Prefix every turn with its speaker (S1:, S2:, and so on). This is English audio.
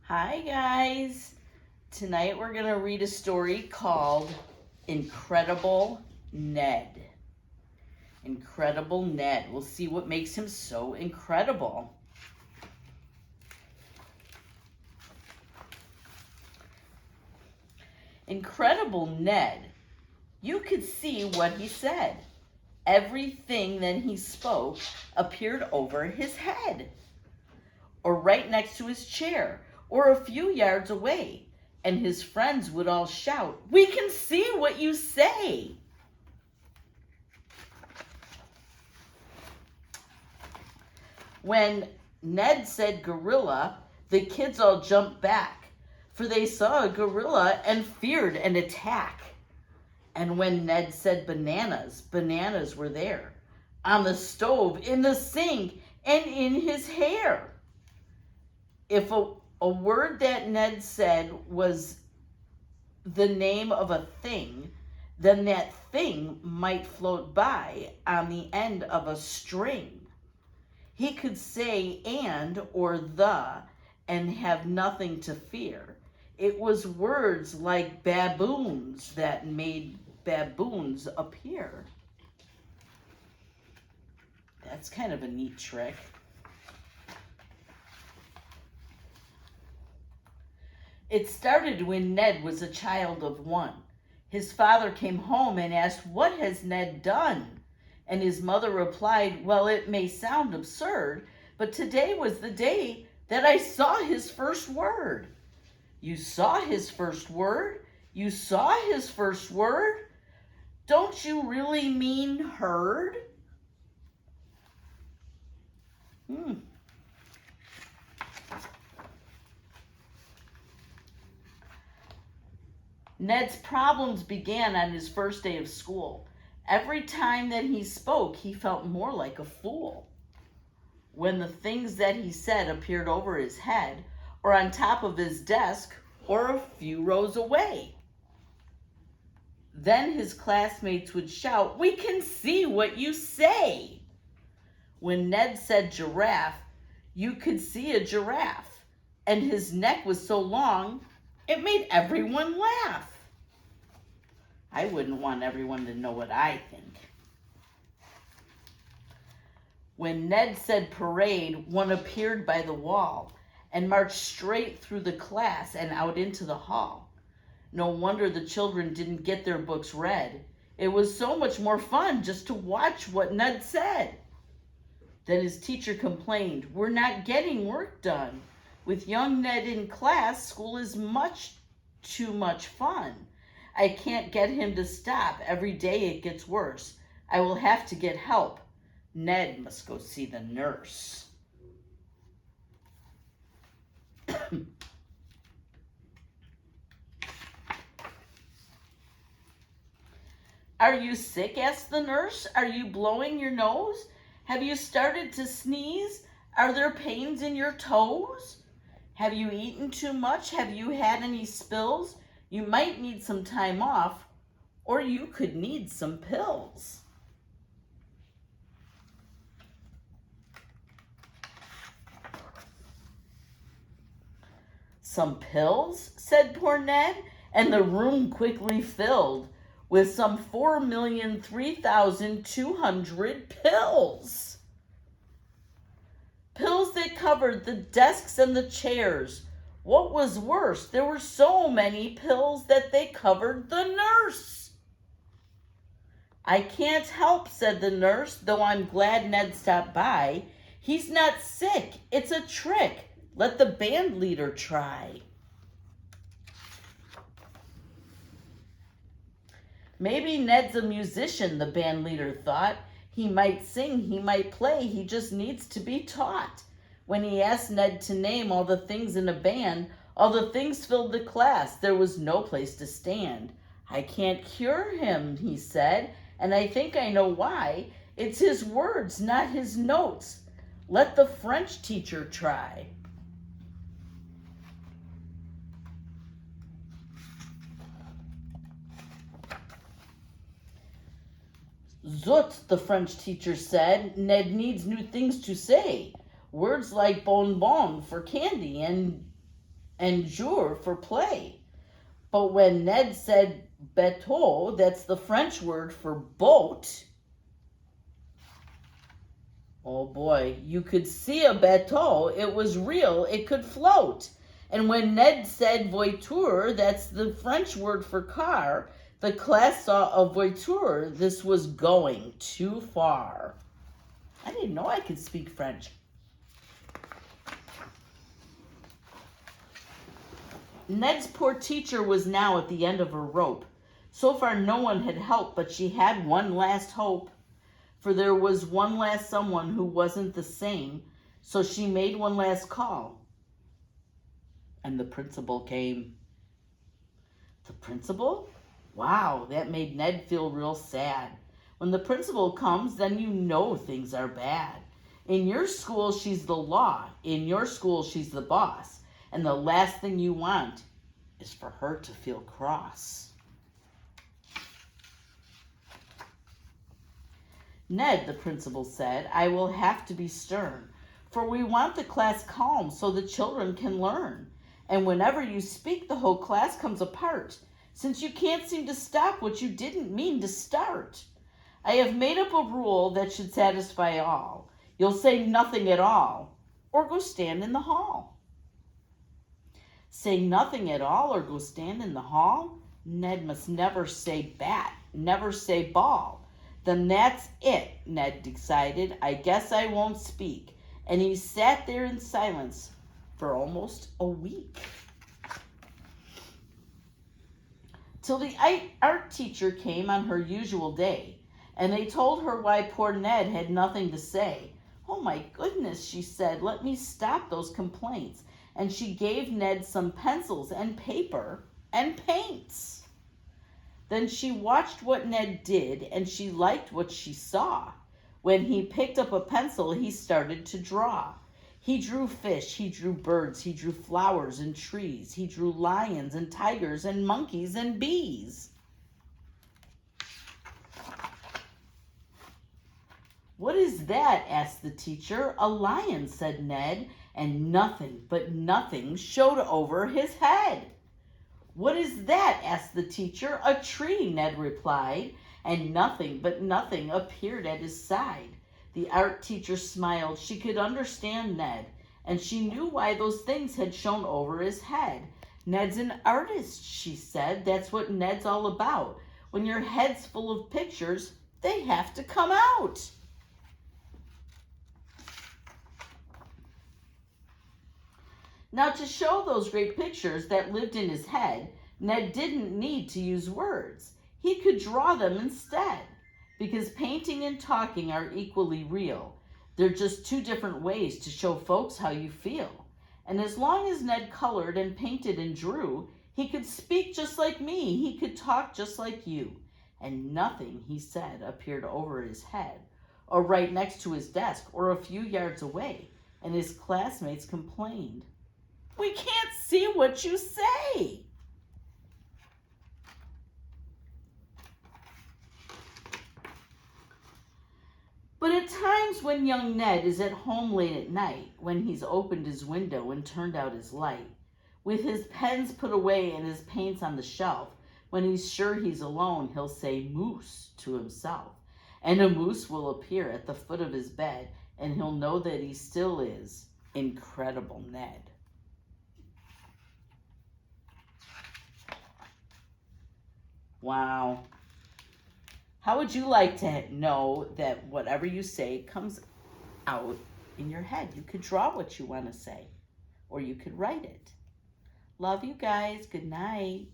S1: Hi guys! Tonight we're going to read a story called Incredible Ned. Incredible Ned. We'll see what makes him so incredible. Incredible Ned. You could see what he said. Everything that he spoke appeared over his head, or right next to his chair, or a few yards away, and his friends would all shout, "We can see what you say!" When Ned said gorilla, the kids all jumped back, for they saw a gorilla and feared an attack. And when Ned said bananas, bananas were there, on the stove, in the sink, and in his hair. If a word that Ned said was the name of a thing, then that thing might float by on the end of a string. He could say and or the and have nothing to fear. It was words like baboons that made baboons appear. That's kind of a neat trick. It started when Ned was a child of 1. His father came home and asked, "What has Ned done?" And his mother replied, "Well, it may sound absurd, but today was the day that I saw his first word." "You saw his first word? You saw his first word? Don't you really mean heard?" Ned's problems began on his first day of school. Every time that he spoke, he felt more like a fool. When the things that he said appeared over his head, or on top of his desk, or a few rows away. Then his classmates would shout, "We can see what you say!" When Ned said giraffe, you could see a giraffe, and his neck was so long, it made everyone laugh. I wouldn't want everyone to know what I think. When Ned said parade, one appeared by the wall and marched straight through the class and out into the hall. No wonder the children didn't get their books read. It was so much more fun just to watch what Ned said. Then his teacher complained, "We're not getting work done. With young Ned in class, school is much too much fun. I can't get him to stop. Every day it gets worse. I will have to get help. Ned must go see the nurse." "Are you sick?" asked the nurse. "Are you blowing your nose? Have you started to sneeze? Are there pains in your toes? Have you eaten too much? Have you had any spills? You might need some time off, or you could need some pills." "Some pills?" said poor Ned, and the room quickly filled with some 4,003,200 pills. Pills that covered the desks and the chairs. What was worse, there were so many pills that they covered the nurse. "I can't help," said the nurse, "though I'm glad Ned stopped by. He's not sick, it's a trick. Let the band leader try." Maybe Ned's a musician, the band leader thought. He might sing, he might play, he just needs to be taught. When he asked Ned to name all the things in a band, all the things filled the class. There was no place to stand. "I can't cure him," he said, "and I think I know why. It's his words, not his notes. Let the French teacher try." "Zut," the French teacher said, "Ned needs new things to say. Words like bonbon for candy and and jour for play. But when Ned said bateau, that's the French word for boat, oh boy, you could see a bateau. It was real. It could float. And when Ned said voiture, that's the French word for car, the class saw a voiture. This was going too far. I didn't know I could speak French. Ned's poor teacher was now at the end of her rope. So far no one had helped, but she had one last hope. For there was one last someone who wasn't the same, so she made one last call. And the principal came. The principal? Wow, that made Ned feel real sad. When the principal comes, then you know things are bad. In your school, she's the law. In your school, she's the boss. And the last thing you want is for her to feel cross. Ned, the principal said, I will have to be stern, for we want the class calm so the children can learn. And whenever you speak, the whole class comes apart, since you can't seem to stop what you didn't mean to start. I have made up a rule that should satisfy all. You'll say nothing at all, or go stand in the hall. Say nothing at all or go stand in the hall? Ned must never say bat, never say ball. Then that's it, Ned decided. I guess I won't speak. And he sat there in silence for almost a week. Till the art teacher came on her usual day, and they told her why poor Ned had nothing to say. Oh my goodness, she said, let me stop those complaints. And she gave Ned some pencils and paper and paints. Then she watched what Ned did, and she liked what she saw. When he picked up a pencil, he started to draw. He drew fish, he drew birds, he drew flowers and trees. He drew lions and tigers and monkeys and bees. What is that? Asked the teacher. A lion, said Ned, and nothing but nothing showed over his head. What is that? Asked the teacher. A tree, Ned replied, and nothing but nothing appeared at his side. The art teacher smiled. She could understand Ned, and she knew why those things had shown over his head. Ned's an artist, she said. That's what Ned's all about. When your head's full of pictures, they have to come out. Now, to show those great pictures that lived in his head, Ned didn't need to use words. He could draw them instead, because painting and talking are equally real. They're just two different ways to show folks how you feel. And as long as Ned colored and painted and drew, he could speak just like me. He could talk just like you. And nothing, he said, appeared over his head, or right next to his desk, or a few yards away. And his classmates complained. We can't see what you say. But at times when young Ned is at home late at night, when he's opened his window and turned out his light, with his pens put away and his paints on the shelf, when he's sure he's alone, he'll say moose to himself. And a moose will appear at the foot of his bed, and he'll know that he still is Incredible Ned. Wow. How would you like to know that whatever you say comes out in your head? You could draw what you want to say, or you could write it. Love you guys. Good night.